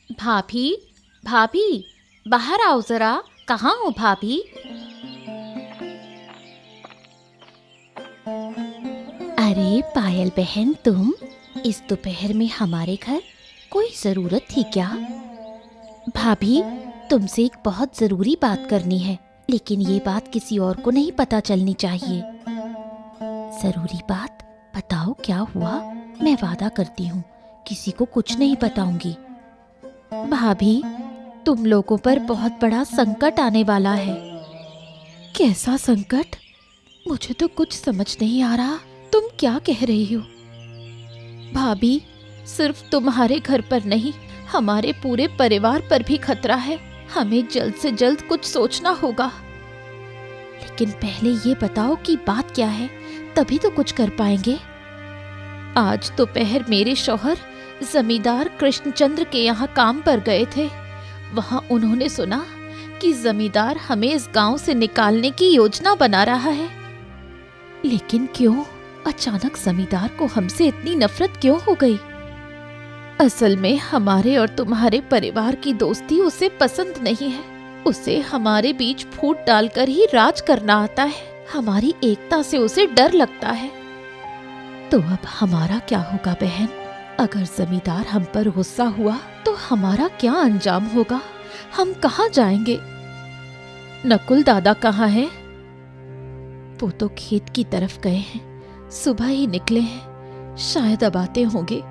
भाभी, भाभी, बाहर आओ जरा। कहाँ हो भाभी? अरे पायल बहन, तुम इस दोपहर में हमारे घर? कोई जरूरत थी क्या? भाभी, तुमसे एक बहुत जरूरी बात करनी है, लेकिन ये बात किसी और को नहीं पता चलनी चाहिए। जरूरी बात? बताओ क्या हुआ? मैं वादा करती हूँ किसी को कुछ नहीं बताऊंगी। भाभी, तुम लोगों पर बहुत बड़ा संकट आने वाला है। कैसा संकट? मुझे तो कुछ समझ नहीं आ रहा। तुम क्या कह रही हो? भाभी, सिर्फ तुम्हारे घर पर नहीं, हमारे पूरे परिवार पर भी खतरा है। हमें जल्द से जल्द कुछ सोचना होगा। लेकिन पहले ये बताओ कि बात क्या है, तभी तो कुछ कर पाएंगे। आज दोपहर मेरे शौहर जमींदार कृष्णचंद्र के यहाँ काम पर गए थे। वहां उन्होंने सुना कि जमींदार हमें इस गांव से निकालने की योजना बना रहा है। लेकिन क्यों? अचानक जमींदार को हमसे इतनी नफरत क्यों हो गई? असल में हमारे और तुम्हारे परिवार की दोस्ती उसे पसंद नहीं है। उसे हमारे बीच फूट डालकर ही राज करना आता है। हमारी एकता से उसे डर लगता है। तो अब हमारा क्या होगा बहन? अगर जमींदार हम पर गुस्सा हुआ तो हमारा क्या अंजाम होगा? हम कहाँ जाएंगे? नकुल दादा कहाँ हैं? वो तो खेत की तरफ गए हैं। सुबह ही निकले हैं, शायद अब आते होंगे।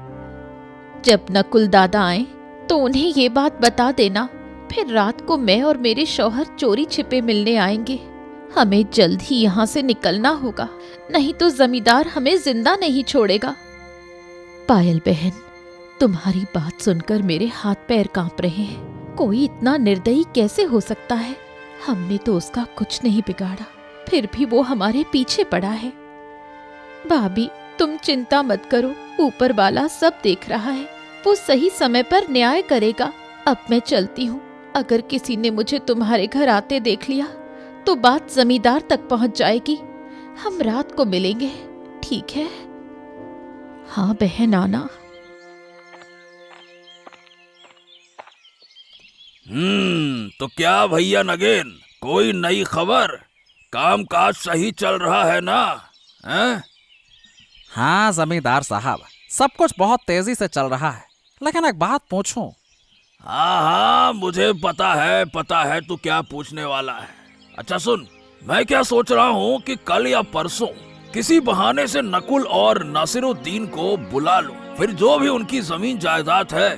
जब नकुल दादा आए तो उन्हें ये बात बता देना। फिर रात को मैं और मेरे शौहर चोरी छिपे मिलने आएंगे। हमें जल्द ही यहाँ से निकलना होगा, नहीं तो जमींदार हमें जिंदा नहीं छोड़ेगा। पायल बहन, तुम्हारी बात सुनकर मेरे हाथ पैर कांप रहे हैं। कोई इतना निर्दयी कैसे हो सकता है? हमने तो उसका कुछ नहीं बिगाड़ा, फिर भी वो हमारे पीछे पड़ा है। भाभी, तुम चिंता मत करो, ऊपर वाला सब देख रहा है। वो सही समय पर न्याय करेगा। अब मैं चलती हूँ। अगर किसी ने मुझे तुम्हारे घर आते देख लिया तो बात जमींदार तक पहुँच जाएगी। हम रात को मिलेंगे, ठीक है? हाँ बहन, आना। तो क्या भैया नगेन, कोई नई खबर? काम काज सही चल रहा है ना? हैं? हाँ जमींदार साहब, सब कुछ बहुत तेजी से चल रहा है। लेकिन एक बात पूछूं? हाँ, मुझे पता है तू क्या पूछने वाला है। अच्छा सुन, मैं क्या सोच रहा हूँ कि कल या परसों किसी बहाने से नकुल और नासिरुद्दीन को बुला लूं। फिर जो भी उनकी जमीन जायदाद है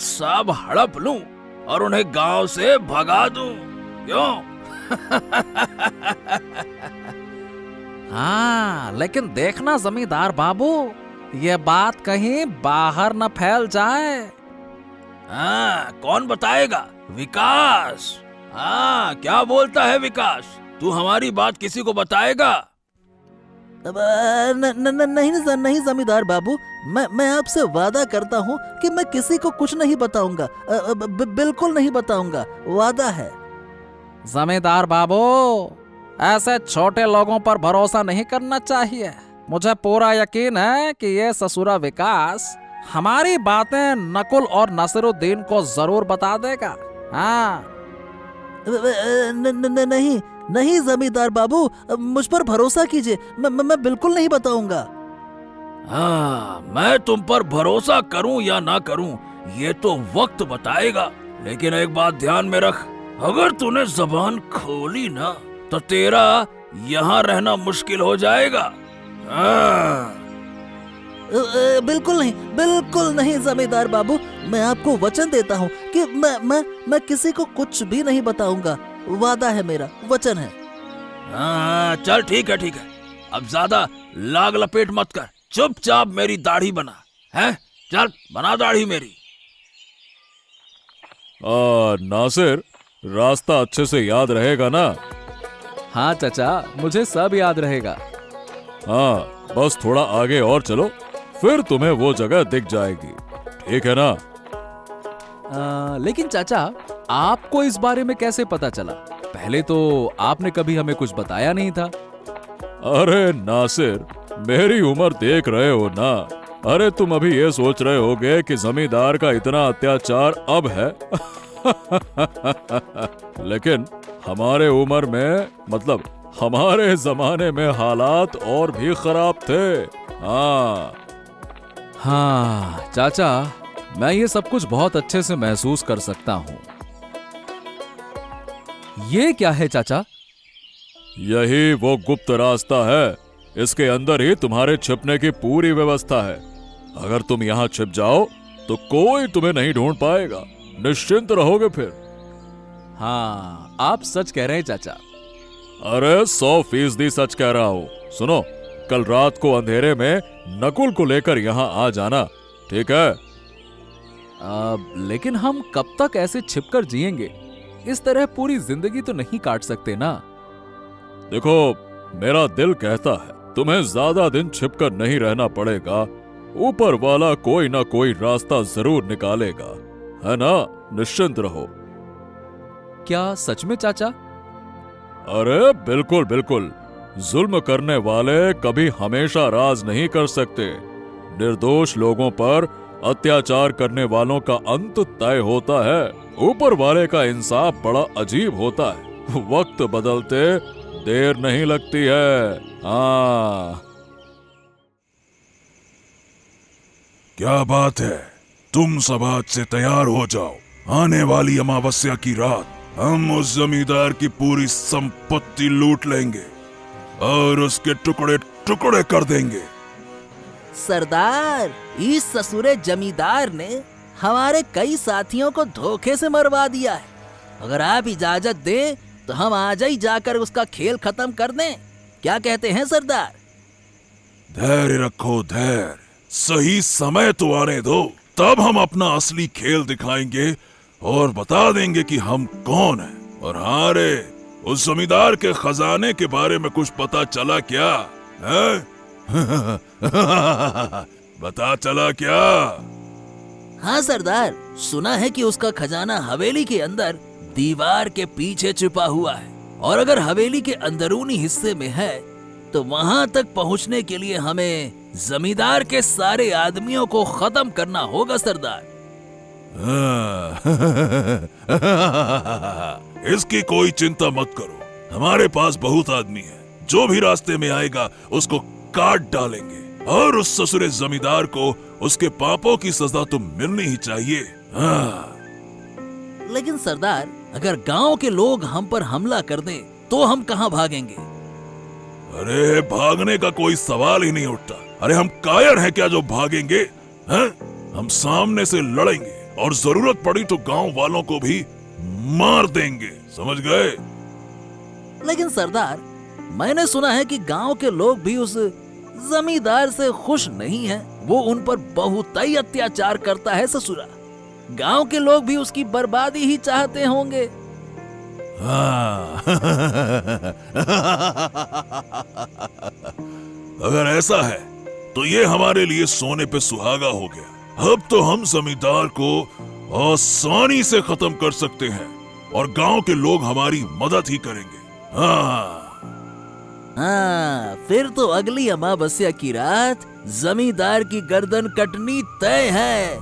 सब हड़प लूं और उन्हें गांव से भगा दूं। क्यों? हाँ, लेकिन देखना जमींदार बाबू, ये बात कहीं बाहर न फैल जाए। हाँ, कौन बताएगा? विकास। हाँ, क्या बोलता है विकास? तू हमारी बात किसी को बताएगा? नहीं जमींदार बाबू, मैं आपसे वादा करता हूँ कि मैं किसी को कुछ नहीं बताऊंगा। बिल्कुल नहीं बताऊंगा, वादा है। जमींदार बाबू, ऐसे छोटे लोगों पर भरोसा नहीं करना चाहिए। मुझे पूरा यकीन है कि ये ससुरा विकास हमारी बातें नकुल और नासिरुद्दीन को जरूर बता देगा। हाँ। नहीं जमींदार बाबू, मुझ पर भरोसा कीजिए। मैं बिल्कुल नहीं बताऊंगा। हाँ, मैं तुम पर भरोसा करूं या ना करूं, ये तो वक्त बताएगा। लेकिन एक बात ध्यान में रख, अगर तूने जबान खोली ना तो तेरा यहाँ रहना मुश्किल हो जाएगा। हाँ। बिल्कुल नहीं जमींदार बाबू, मैं आपको वचन देता हूँ कि मैं किसी को कुछ भी नहीं बताऊंगा। वादा है मेरा, वचन है। हाँ, चल ठीक है। अब ज्यादा लाग लपेट मत कर, चुपचाप मेरी दाढ़ी बना है। चल बना दाढ़ी मेरी। नासिर, रास्ता अच्छे से याद रहेगा ना? हाँ चाचा, मुझे सब याद रहेगा। हाँ, बस थोड़ा आगे और चलो, फिर तुम्हें वो जगह दिख जाएगी, ठीक है ना? लेकिन चाचा, आपको इस बारे में कैसे पता चला? पहले तो आपने कभी हमें कुछ बताया नहीं था। अरे नासिर, मेरी उम्र देख रहे हो ना, अरे तुम अभी ये सोच रहे होगे कि जमींदार का इतना अत्याचार अब है। लेकिन हमारे उम्र में, मतलब हमारे जमाने में हालात और भी खराब थे। हाँ हाँ चाचा, मैं ये सब कुछ बहुत अच्छे से महसूस कर सकता हूँ। ये क्या है चाचा? यही वो गुप्त रास्ता है। इसके अंदर ही तुम्हारे छिपने की पूरी व्यवस्था है। अगर तुम यहाँ छिप जाओ तो कोई तुम्हें नहीं ढूंढ पाएगा। निश्चिंत रहोगे फिर। हाँ, आप सच कह रहे हैं चाचा। अरे 100% सच कह रहा हूँ। सुनो, कल रात को अंधेरे में नकुल को लेकर यहाँ आ जाना, ठीक है? लेकिन हम कब तक ऐसे छिपकर जिएंगे? इस तरह पूरी जिंदगी तो नहीं काट सकते ना। देखो, मेरा दिल कहता है तुम्हें ज्यादा दिन छिपकर नहीं रहना पड़ेगा। ऊपर वाला कोई ना कोई रास्ता जरूर निकालेगा, है ना? निश्चिंत रहो। क्या सच में चाचा? अरे बिल्कुल बिल्कुल। जुल्म करने वाले कभी हमेशा राज नहीं कर सकते। निर्दोष लोगों पर अत्याचार करने वालों का अंत तय होता है। ऊपर वाले का इंसाफ बड़ा अजीब होता है। वक्त बदलते देर नहीं लगती है। हाँ। क्या बात है, तुम सब आज से तैयार हो जाओ। आने वाली अमावस्या की रात हम उस जमींदार की पूरी संपत्ति लूट लेंगे और उसके टुकड़े टुकड़े कर देंगे। सरदार, इस ससुरे जमींदार ने हमारे कई साथियों को धोखे से मरवा दिया है। अगर आप इजाजत दें तो हम आज ही जाकर उसका खेल खत्म कर दें। क्या कहते हैं सरदार? धैर्य रखो, धैर्य। सही समय तो आने दो, तब हम अपना असली खेल दिखाएंगे और बता देंगे कि हम कौन हैं। और हाँ रे, उस जमींदार के खजाने के बारे में कुछ पता चला क्या है? बता चला क्या? हाँ सरदार, सुना है कि उसका खजाना हवेली के अंदर दीवार के पीछे छुपा हुआ है। और अगर हवेली के अंदरूनी हिस्से में है तो वहां तक पहुंचने के लिए हमें जमींदार के सारे आदमियों को खत्म करना होगा सरदार। इसकी कोई चिंता मत करो, हमारे पास बहुत आदमी है। जो भी रास्ते में आएगा उसको काट डालेंगे। और उस ससुरे जमींदार को उसके पापों की सजा तो मिलनी ही चाहिए। लेकिन सरदार, अगर गांव के लोग हम पर हमला कर दें तो हम कहां भागेंगे? अरे भागने का कोई सवाल ही नहीं उठता। अरे हम कायर हैं क्या जो भागेंगे? हैं? हम सामने से लड़ेंगे और जरूरत पड़ी तो गांव वालों को भी मार देंगे, समझ गए? लेकिन सरदार, मैंने सुना है कि गांव के लोग भी उस जमींदार से खुश नहीं हैं। वो उन पर बहुत ही अत्याचार करता है ससुरा। गांव के लोग भी उसकी बर्बादी ही चाहते होंगे। हाँ। अगर ऐसा है तो ये हमारे लिए सोने पे सुहागा हो गया। अब तो हम जमींदार को आसानी से खत्म कर सकते हैं और गांव के लोग हमारी मदद ही करेंगे। हाँ, फिर तो अगली अमावस्या की रात जमींदार की गर्दन कटनी तय है।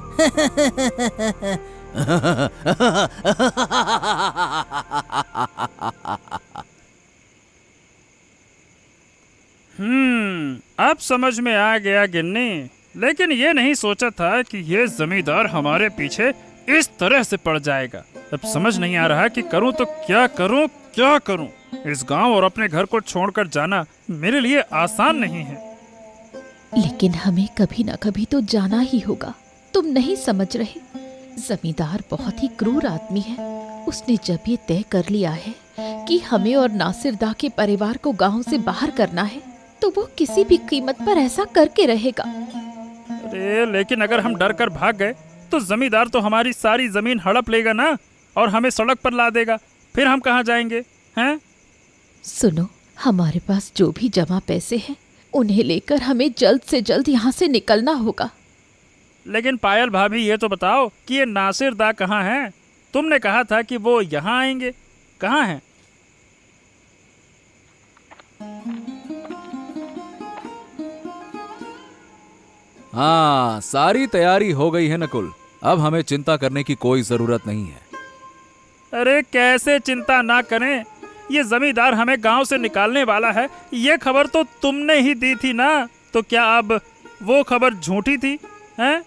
अब समझ में आ गया गिन्नी। लेकिन ये नहीं सोचा था कि ये जमींदार हमारे पीछे इस तरह से पड़ जाएगा। अब समझ नहीं आ रहा कि करूं तो क्या करूं, क्या करूं। इस गांव और अपने घर को छोड़कर जाना मेरे लिए आसान नहीं है। लेकिन हमें कभी ना कभी तो जाना ही होगा। तुम नहीं समझ रहे, जमींदार बहुत ही क्रूर आदमी है। उसने जब ये तय कर लिया है कि हमें और नासिर दा के परिवार को गांव से बाहर करना है तो वो किसी भी कीमत पर ऐसा करके रहेगा। अरे लेकिन अगर हम डर कर भाग गए तो जमींदार तो हमारी सारी जमीन हड़प लेगा ना, और हमें सड़क पर ला देगा। फिर हम कहाँ जाएंगे हैं? सुनो, हमारे पास जो भी जमा पैसे हैं उन्हें लेकर हमें जल्द से जल्द यहाँ से निकलना होगा। लेकिन पायल भाभी, ये तो बताओ कि ये नासिर दा कहाँ है? तुमने कहा था कि वो यहाँ आएंगे, कहाँ हैं? हाँ, सारी तैयारी हो गई है नकुल। अब हमें चिंता करने की कोई जरूरत नहीं है। अरे कैसे चिंता ना करें, ये जमींदार हमें गांव से निकालने वाला है, ये खबर तो तुमने ही दी थी ना। तो क्या अब वो खबर झूठी थी हैं?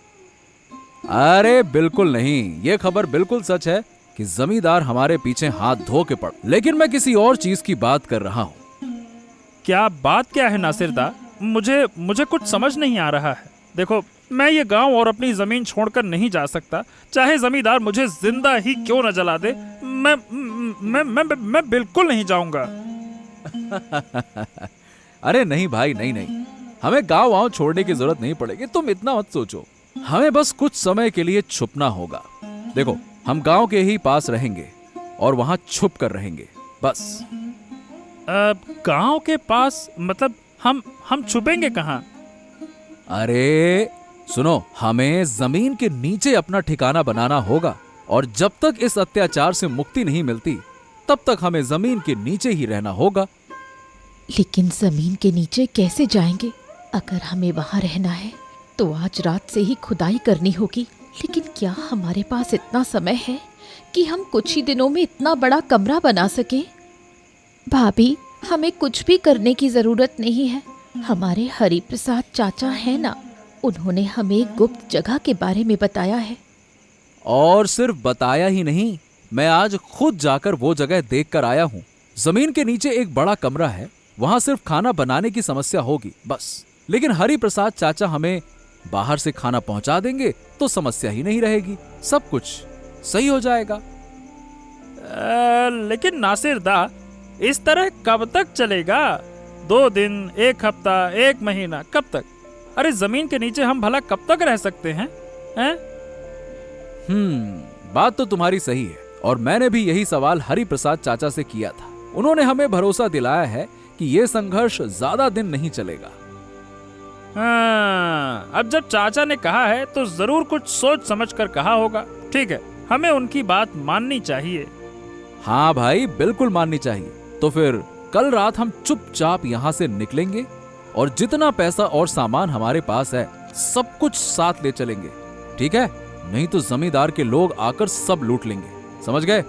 अरे बिल्कुल नहीं, ये खबर बिल्कुल सच है कि जमींदार हमारे पीछे हाथ धो के पड़। लेकिन मैं किसी और चीज की बात कर रहा हूँ। क्या बात क्या है नासिरदा? मुझे कुछ समझ नहीं आ रहा है। देखो, मैं ये गांव और अपनी जमीन छोड़कर नहीं जा सकता, चाहे जमींदार मुझे जिंदा ही क्यों न जला दे। मैं बिल्कुल नहीं जाऊंगा। अरे नहीं भाई, नहीं नहीं, हमें गांव वाँव छोड़ने की जरूरत नहीं पड़ेगी, तुम इतना मत सोचो। हमें बस कुछ समय के लिए छुपना होगा। देखो, हम गांव के ही पास रहेंगे और वहां छुप कर रहेंगे, बस। गांव के पास मतलब हम छुपेंगे कहाँ? अरे सुनो, हमें जमीन के नीचे अपना ठिकाना बनाना होगा, और जब तक इस अत्याचार से मुक्ति नहीं मिलती तब तक हमें जमीन के नीचे ही रहना होगा। लेकिन जमीन के नीचे कैसे जाएंगे? अगर हमें वहां रहना है तो आज रात से ही खुदाई करनी होगी। लेकिन क्या हमारे पास इतना समय है कि हम कुछ ही दिनों में इतना बड़ा कमरा बना सके? भाभी, हमें कुछ भी करने की जरूरत नहीं है। हमारे हरि प्रसाद चाचा है ना, उन्होंने हमें एक गुप्त जगह के बारे में बताया है। और सिर्फ बताया ही नहीं, मैं आज खुद जाकर वो जगह देख कर आया हूँ। जमीन के नीचे एक बड़ा कमरा है, वहां सिर्फ खाना बनाने की समस्या होगी, बस। लेकिन हरि प्रसाद चाचा हमें बाहर से खाना पहुंचा देंगे तो समस्या ही नहीं रहेगी, सब कुछ सही हो जाएगा। लेकिन नासिरदा, इस तरह कब तक चलेगा? 2 दिन, 1 हफ्ता, 1 महीना, कब तक? अरे जमीन के नीचे हम भला कब तक रह सकते हैं? बात तो तुम्हारी सही है, और मैंने भी यही सवाल हरि प्रसाद चाचा से किया था। उन्होंने हमें भरोसा दिलाया है कि यह संघर्ष ज्यादा दिन नहीं चलेगा। हाँ, अब जब चाचा ने कहा है तो जरूर कुछ सोच समझ कर कहा होगा। ठीक है, हमें उनकी बात माननी चाहिए। हाँ भाई, बिल्कुल माननी चाहिए। तो फिर कल रात हम चुपचाप यहाँ से निकलेंगे और जितना पैसा और सामान हमारे पास है सब कुछ साथ ले चलेंगे, ठीक है? नहीं तो जमींदार के लोग आकर सब लूट लेंगे, समझ गए?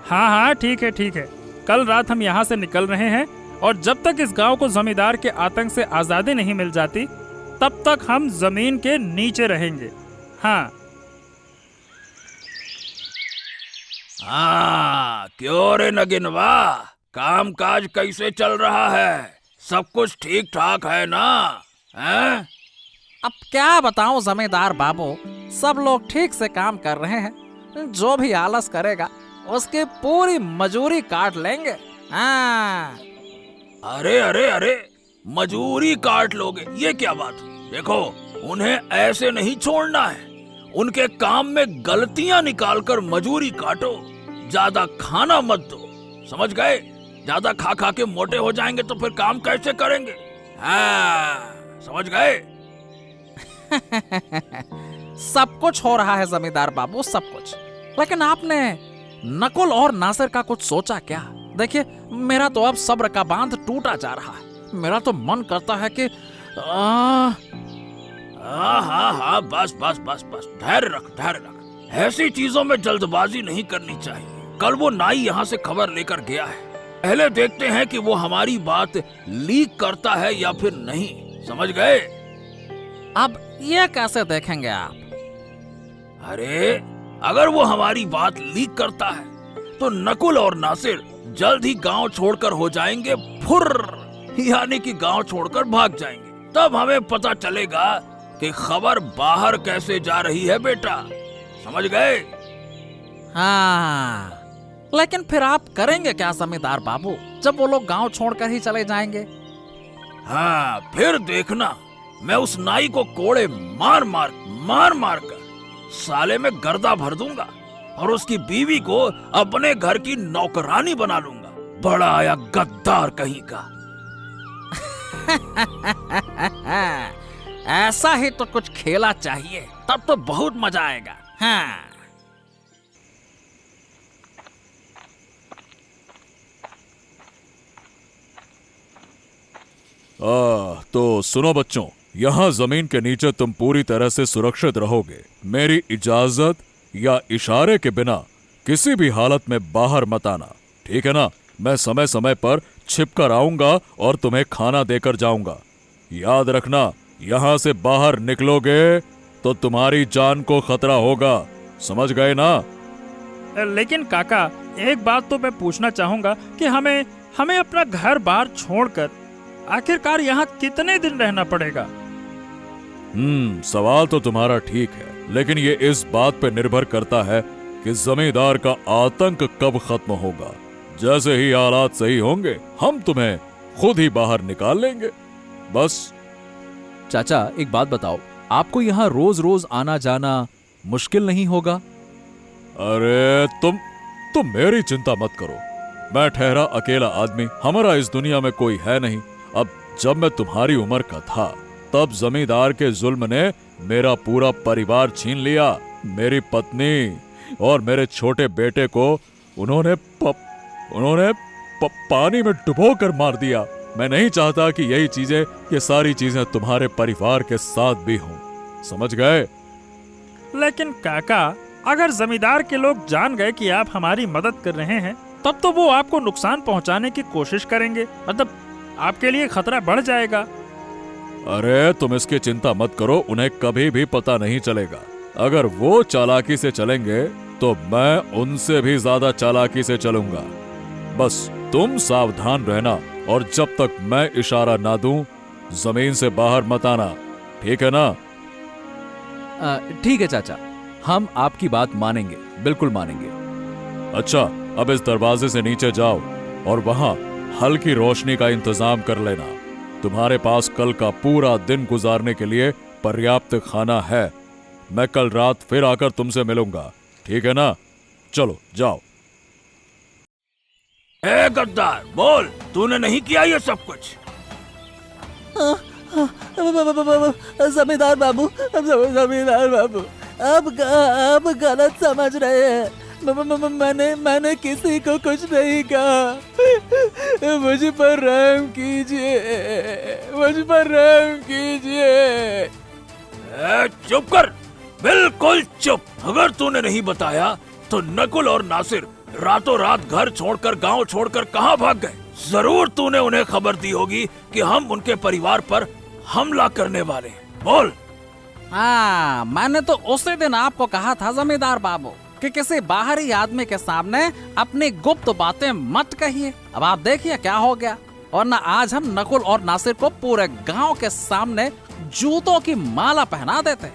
हाँ हाँ, ठीक है ठीक है। कल रात हम यहाँ से निकल रहे हैं, और जब तक इस गांव को जमींदार के आतंक से आजादी नहीं मिल जाती तब तक हम जमीन के नीचे रहेंगे। हाँ हाँ, क्यों रे नगिनवा, काम काज कैसे चल रहा है? सब कुछ ठीक ठाक है ना? हैं? अब क्या बताऊं जमींदार बाबू, सब लोग ठीक से काम कर रहे हैं। जो भी आलस करेगा उसकी पूरी मजूरी काट लेंगे। हाँ। अरे अरे अरे, मजूरी काट लोगे, ये क्या बात हुई? देखो, उन्हें ऐसे नहीं छोड़ना है। उनके काम में गलतियां निकालकर मजूरी काटो, ज्यादा खाना मत दो, समझ गए? ज्यादा खा खा के मोटे हो जाएंगे तो फिर काम कैसे करेंगे? हाँ, समझ गए? सब कुछ हो रहा है जमींदार बाबू, सब कुछ। लेकिन आपने नकुल और नासिर का कुछ सोचा क्या? देखिए, मेरा तो अब सब्र का बांध टूटा जा रहा है। मेरा तो मन करता है कि हाँ हाँ हाँ, बस बस बस बस, धैर्य रख, धैर्य रख। ऐसी चीजों में जल्दबाजी नहीं करनी चाहिए। कल वो नाई यहाँ से खबर लेकर गया है, पहले देखते हैं कि वो हमारी बात लीक करता है या फिर नहीं, समझ गए? अब ये कैसे देखेंगे आप? अरे, अगर वो हमारी बात लीक करता है तो नकुल और नासिर जल्द ही गांव छोड़कर हो जाएंगे फुर्र, यानी कि गांव छोड़कर भाग जाएंगे। तब हमें पता चलेगा कि खबर बाहर कैसे जा रही है, बेटा, समझ गए? हाँ, लेकिन फिर आप करेंगे क्या जमींदार बाबू, जब वो लोग गांव छोड़कर ही चले जाएंगे? हाँ, फिर देखना, मैं उस नाई को कोड़े मार मार कर साले में गर्दा भर दूंगा और उसकी बीवी को अपने घर की नौकरानी बना लूंगा। बड़ा आया गद्दार कहीं का। ऐसा ही तो कुछ खेला चाहिए, तब तो बहुत मजा आएगा। हाँ। तो सुनो बच्चों, यहाँ जमीन के नीचे तुम पूरी तरह से सुरक्षित रहोगे। मेरी इजाजत या इशारे के बिना किसी भी हालत में बाहर मत आना, ठीक है ना? मैं समय समय पर छिप कर आऊंगा और तुम्हें खाना देकर जाऊंगा। याद रखना, यहाँ से बाहर निकलोगे तो तुम्हारी जान को खतरा होगा, समझ गए ना? लेकिन काका, एक बात तो मैं पूछना चाहूंगा कि हमें अपना घर बार छोड़कर आखिरकार यहाँ कितने दिन रहना पड़ेगा? सवाल तो तुम्हारा ठीक है, लेकिन ये इस बात पे निर्भर करता है कि जमींदार का आतंक कब खत्म होगा। जैसे ही हालात सही होंगे हम तुम्हें खुद ही बाहर निकाल लेंगे, बस। चाचा एक बात बताओ, आपको यहाँ रोज रोज आना जाना मुश्किल नहीं होगा? अरे तुम मेरी चिंता मत करो। मैं ठहरा अकेला आदमी, हमारा इस दुनिया में कोई है नहीं। अब जब मैं तुम्हारी उम्र का था तब जमींदार के जुल्म ने मेरा पूरा परिवार छीन लिया। मेरी पत्नी और मेरे छोटे बेटे को उन्होंने पानी में डुबो कर मार दिया। मैं नहीं चाहता कि ये सारी चीजें तुम्हारे परिवार के साथ भी हों, समझ गए? लेकिन काका, अगर जमींदार के लोग जान गए कि आप हमारी मदद कर रहे हैं, तब तो वो आपको नुकसान पहुंचाने की कोशिश करेंगे। मतलब आपके लिए खतरा बढ़ जाएगा। अरे तुम इसकी चिंता मत करो, उन्हें कभी भी पता नहीं चलेगा। अगर वो चालाकी से चलेंगे तो मैं उनसे भी ज्यादा चालाकी से चलूंगा। बस तुम सावधान रहना और जब तक मैं इशारा ना दूं जमीन से बाहर मत आना, ठीक है ना? ठीक है चाचा, हम आपकी बात मानेंगे, बिल्कुल मानेंगे। अच्छा, अब इस दरवाजे से नीचे जाओ और वहां हल्की रोशनी का इंतजाम कर लेना। तुम्हारे पास कल का पूरा दिन गुजारने के लिए पर्याप्त खाना है। मैं कल रात फिर आकर तुमसे मिलूंगा, ठीक है ना? चलो जाओ। ए गद्दार, बोल, तूने नहीं किया ये सब कुछ? जमींदार बाबू, जमींदार बाबू, आप गलत समझ रहे हैं। मैंने किसी को कुछ नहीं कहा। मुझ पर रहम कीजिए, मुझ पर रहम कीजिए। चुप कर, बिल्कुल चुप। अगर तूने नहीं बताया तो नकुल और नासिर रातों रात घर छोड़कर, गांव छोड़कर कहां भाग गए? जरूर तूने उन्हें खबर दी होगी कि हम उनके परिवार पर हमला करने वाले हैं। बोल। हाँ, मैंने तो उसी दिन आपको कहा था जमींदार बाबू कि किसी बाहरी आदमी के सामने अपनी गुप्त बातें मत कहिए। अब आप देखिए क्या हो गया। और ना आज हम नकुल और नासिर को पूरे गांव के सामने जूतों की माला पहना देते।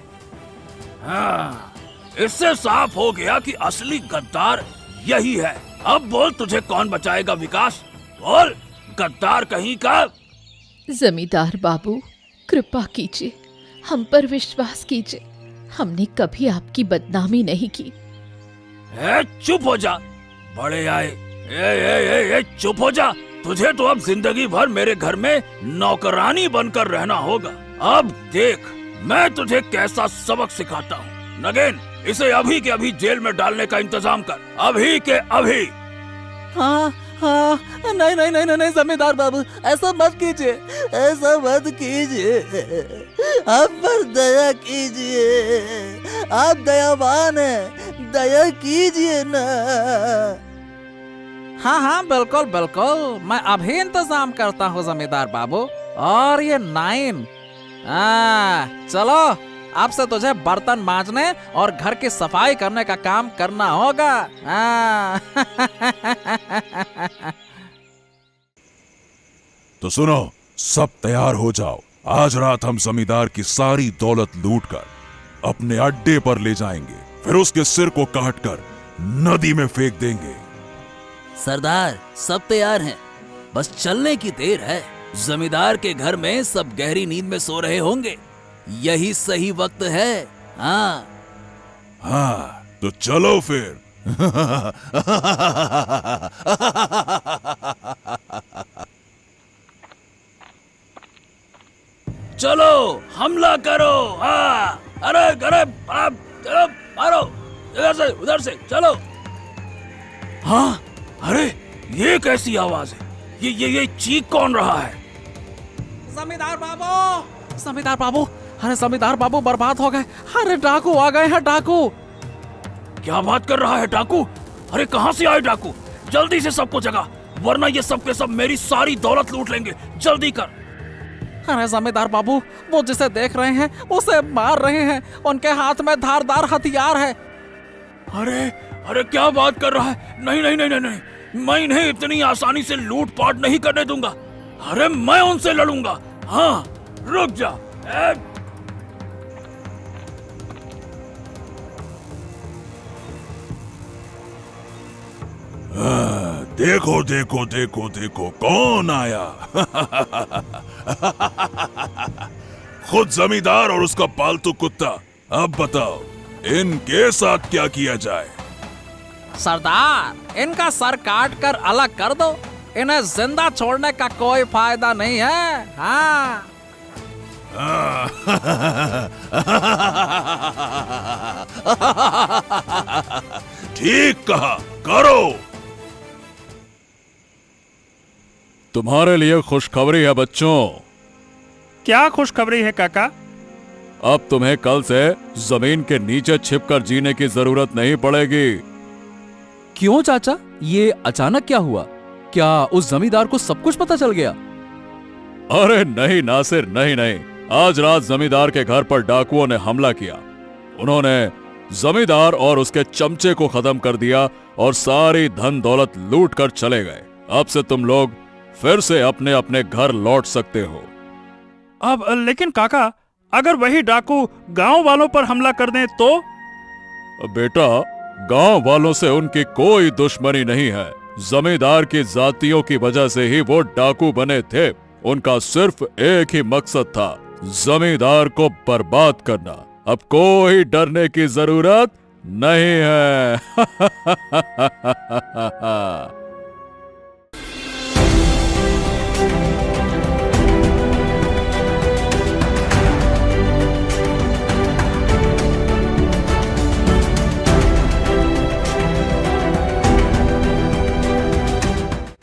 हाँ, इससे साफ हो गया कि असली गद्दार यही है। अब बोल, तुझे कौन बचाएगा विकास? बोल, गद्दार कहीं का। जमींदार बाबू, कृपा कीजिए, हम पर विश्वास कीजिए। हमने कभी आपकी बदनामी नहीं की। चुप हो जा, बड़े आए। चुप हो जा। तुझे तो अब जिंदगी भर मेरे घर में नौकरानी बनकर रहना होगा। अब देख मैं तुझे कैसा सबक सिखाता हूँ। नगेन, इसे अभी के अभी जेल में डालने का इंतजाम कर, अभी के अभी। हाँ, नहीं जमींदार बाबू, ऐसा मत कीजिए, ऐसा मत कीजिए। आप पर दया कीजिए, आप दयावान हैं, दया कीजिए ना। हाँ, बिल्कुल बिल्कुल, मैं अभी इंतजाम करता हूँ जमींदार बाबू। और ये नाइन, चलो अब से तुझे बर्तन मांजने और घर की सफाई करने का काम करना होगा। तो सुनो, सब तैयार हो जाओ। आज रात हम जमींदार की सारी दौलत लूटकर अपने अड्डे पर ले जाएंगे, फिर उसके सिर को काटकर नदी में फेंक देंगे। सरदार, सब तैयार हैं, बस चलने की देर है। जमींदार के घर में सब गहरी नींद में सो रहे होंगे, यही सही वक्त है। हाँ, तो चलो फिर। चलो हमला करो। हाँ, अरे चलो मारो, इधर से उधर से चलो। हाँ, अरे ये कैसी आवाज है? ये चीख कौन रहा है? जमींदार बाबू, जमींदार बाबू, अरे जमींदार बाबू बर्बाद हो गए। अरे डाकू आ गए हैं, डाकू। क्या बात कर रहा है डाकू? अरे कहाँ से आए डाकू? जल्दी से सबको जगा, वरना ये सब के सब मेरी सारी दौलत लूट लेंगे। जल्दी कर। अरे जमींदार बाबू, वो जिसे देख रहे हैं उसे मार रहे हैं, उनके हाथ में धारदार हथियार है। अरे अरे क्या बात कर रहा है? नहीं नहीं नहीं नहीं नहीं, मैं इन्हें इतनी आसानी से लूट पाट नहीं करने दूंगा। अरे मैं उनसे लड़ूंगा। हाँ, रुक जा। देखो देखो देखो देखो कौन आया। खुद जमींदार और उसका पालतू कुत्ता। अब बताओ इनके साथ क्या किया जाए? सरदार, इनका सर काट कर अलग कर दो, इन्हें जिंदा छोड़ने का कोई फायदा नहीं है। हाँ। ठीक कहा, करो। तुम्हारे लिए खुशखबरी है बच्चों। क्या खुशखबरी है काका? अब तुम्हें कल से जमीन के नीचे छिपकर जीने की जरूरत नहीं पड़ेगी। क्यों चाचा, ये अचानक क्या हुआ? क्या उस जमींदार को सब कुछ पता चल गया? अरे नहीं नासिर, नहीं नहीं, आज रात जमींदार के घर पर डाकुओं ने हमला किया। उन्होंने जमींदार और उसके चमचे को खत्म कर दिया और सारी धन दौलत लूट कर चले गए। अब से तुम लोग फिर से अपने अपने घर लौट सकते हो। अब लेकिन काका, अगर वही डाकू गांव वालों पर हमला कर दें तो? बेटा, गांव वालों से उनकी कोई दुश्मनी नहीं है। जमींदार की जातियों की वजह से ही वो डाकू बने थे। उनका सिर्फ एक ही मकसद था, जमींदार को बर्बाद करना। अब कोई डरने की जरूरत नहीं है।